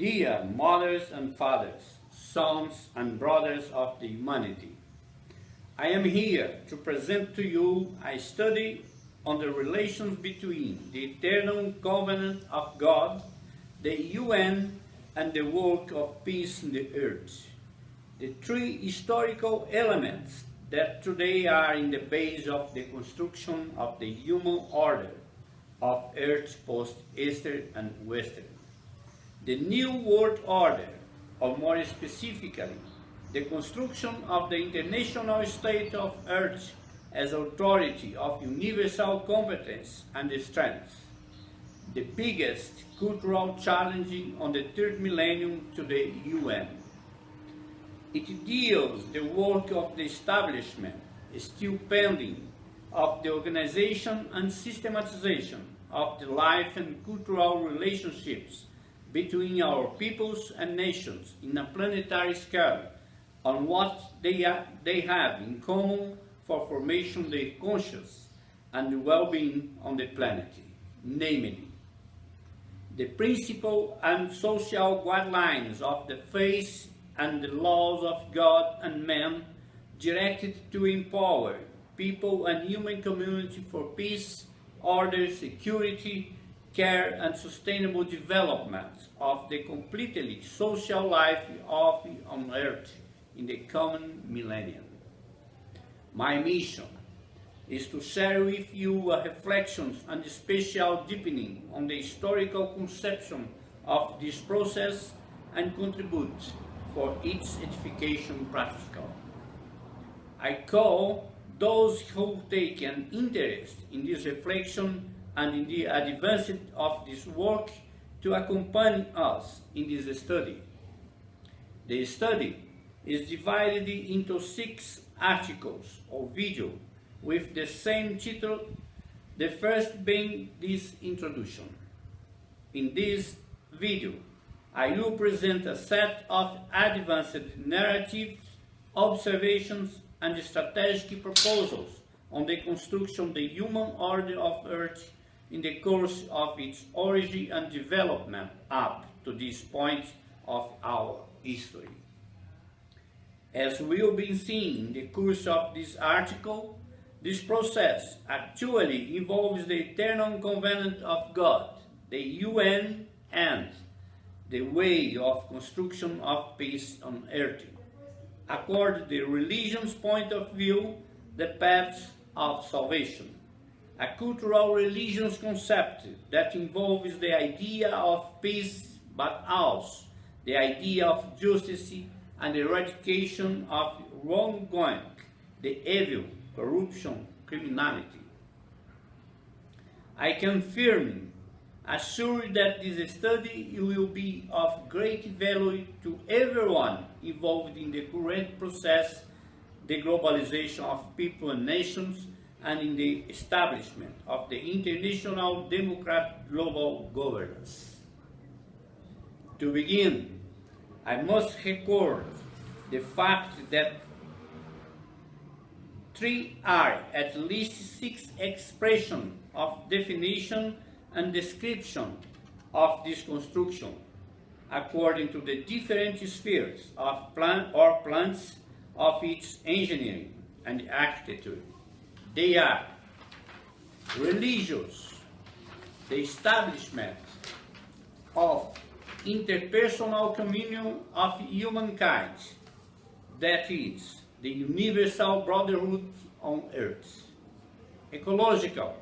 Dear mothers and fathers, sons and brothers of the humanity, I am here to present to you a study on the relations between the eternal covenant of God, the UN, and the work of peace in the earth. The three historical elements that today are in the base of the construction of the human order of Earth post-Eastern and Western. The New World Order, or more specifically, the construction of the international state of Earth as authority of universal competence and strength, the biggest cultural challenge on the third millennium to the UN. It deals the work of the establishment, still pending, of the organization and systematization of the life and cultural relationships between our peoples and nations in a planetary scale on what they have in common for formation of their conscious and well-being on the planet, namely, the principle and social guidelines of the faith and the laws of God and man directed to empower people and human community for peace, order, security, care and sustainable development of the completely social life on Earth in the coming millennium. My mission is to share with you reflections and special deepening on the historical conception of this process and contribute for its edification practical. I call those who take an interest in this reflection and in the advancement of this work to accompany us in this study. The study is divided into 6 articles or video with the same title, the first being this introduction. In this video, I will present a set of advanced narratives, observations, and strategic proposals on the construction of the human order of Earth in the course of its origin and development up to this point of our history. As will be seen in the course of this article, this process actually involves the eternal covenant of God, the UN, and the way of construction of peace on earth. According to the religion's point of view, the path of salvation. A cultural religious concept that involves the idea of peace, but also the idea of justice and the eradication of wrongdoing, the evil, corruption, criminality. I can firmly assure that this study will be of great value to everyone involved in the current process, the globalization of people and nations, and in the establishment of the international democratic global governance. To begin, I must record the fact that 3 are at least 6 expressions of definition and description of this construction, according to the different spheres of plants of its engineering and architecture. They are religious, the establishment of interpersonal communion of humankind, that is, the universal brotherhood on earth. Ecological,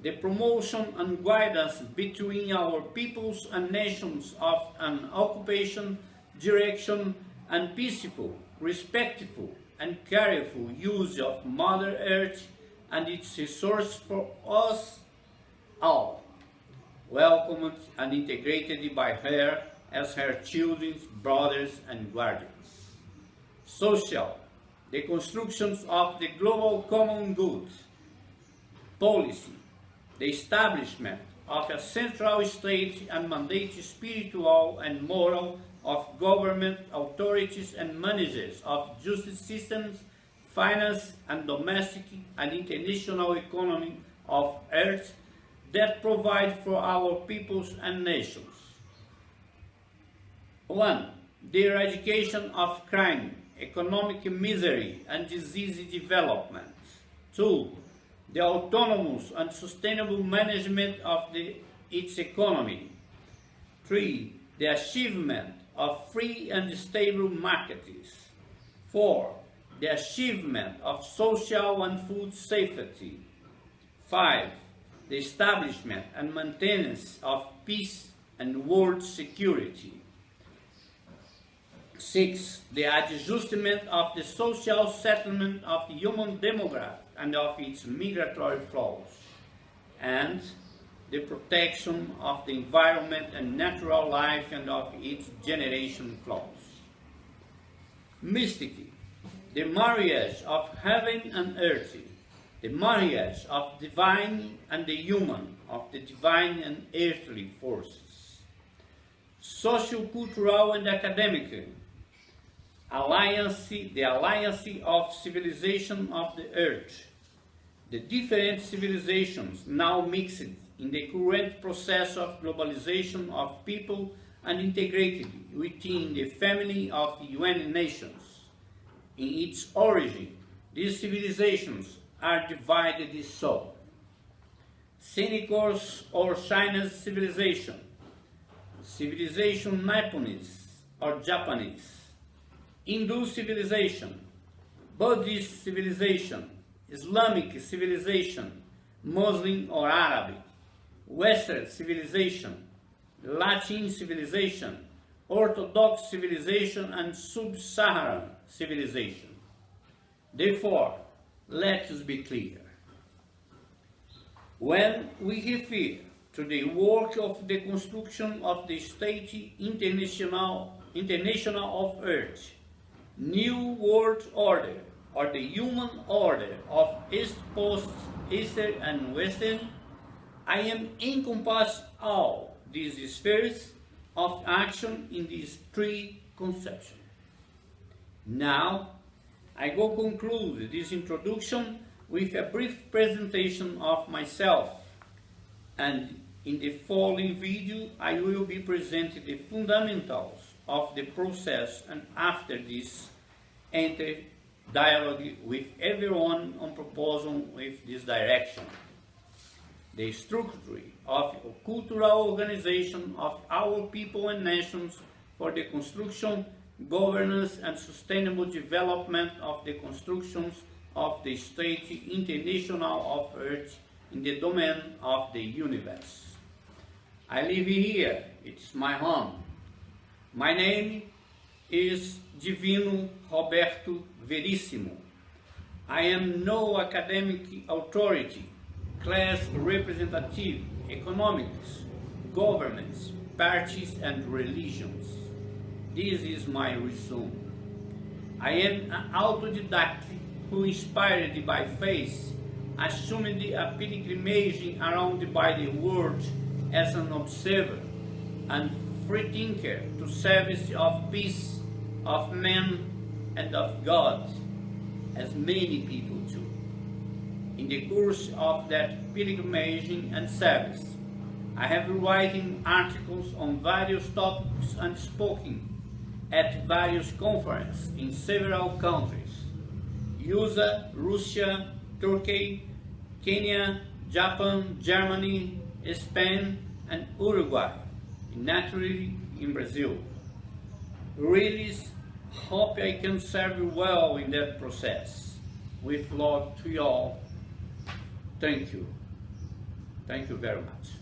the promotion and guidance between our peoples and nations of an occupation, direction, and peaceful, respectful, and careful use of Mother Earth and its resource for us all, welcomed and integrated by her as her children, brothers, and guardians. Social, the constructions of the global common good. Policy, the establishment of a central state and mandate spiritual and moral of government authorities and managers of justice systems, finance and domestic and international economy of Earth that provide for our peoples and nations. 1. The eradication of crime, economic misery, and disease development. 2. The autonomous and sustainable management of its economy. 3. The achievement of free and stable markets. 4. The achievement of social and food safety. 5. The establishment and maintenance of peace and world security. 6. The adjustment of the social settlement of the human demographic and of its migratory flows. And the protection of the environment and natural life and of its generation flows. Mystic, the marriage of heaven and earth, the marriage of divine and the human, of the divine and earthly forces. Socio-cultural and academic, the alliance of civilization of the earth, the different civilizations now mixed in the current process of globalization of people and integrated within the family of the United Nations. In its origin, these civilizations are divided so. Singapore's or China's civilization, civilization Nipponese or Japanese, Hindu civilization, Buddhist civilization, Islamic civilization, Muslim or Arabic, Western civilization, Latin civilization, Orthodox civilization, and Sub-Saharan civilization. Therefore, let us be clear. When we refer to the work of the construction of the State International of Earth, New World Order, or the human order of East, Post, Eastern, and Western, I am encompass all these spheres of action in these three conceptions. Now, I go conclude this introduction with a brief presentation of myself, and in the following video I will be presenting the fundamentals of the process, and after this enter dialogue with everyone on proposal with this direction. The structure of a cultural organization of our people and nations for the construction, governance, and sustainable development of the constructions of the State International of Earth in the domain of the universe. I live here, it's my home. My name is Divino Roberto Verissimo. I am no academic authority, class representative, economics, governments, parties, and religions. This is my resume. I am an autodidact who, inspired by faith, assumed a pilgrimage around by the world as an observer and free thinker to service of peace, of man, and of God, as many people do. In the course of that pilgrimage and service, I have written articles on various topics and spoken at various conferences in several countries: USA, Russia, Turkey, Kenya, Japan, Germany, Spain, and Uruguay, and naturally in Brazil. Really hope I can serve you well in that process. With love to you all. Thank you. Thank you very much.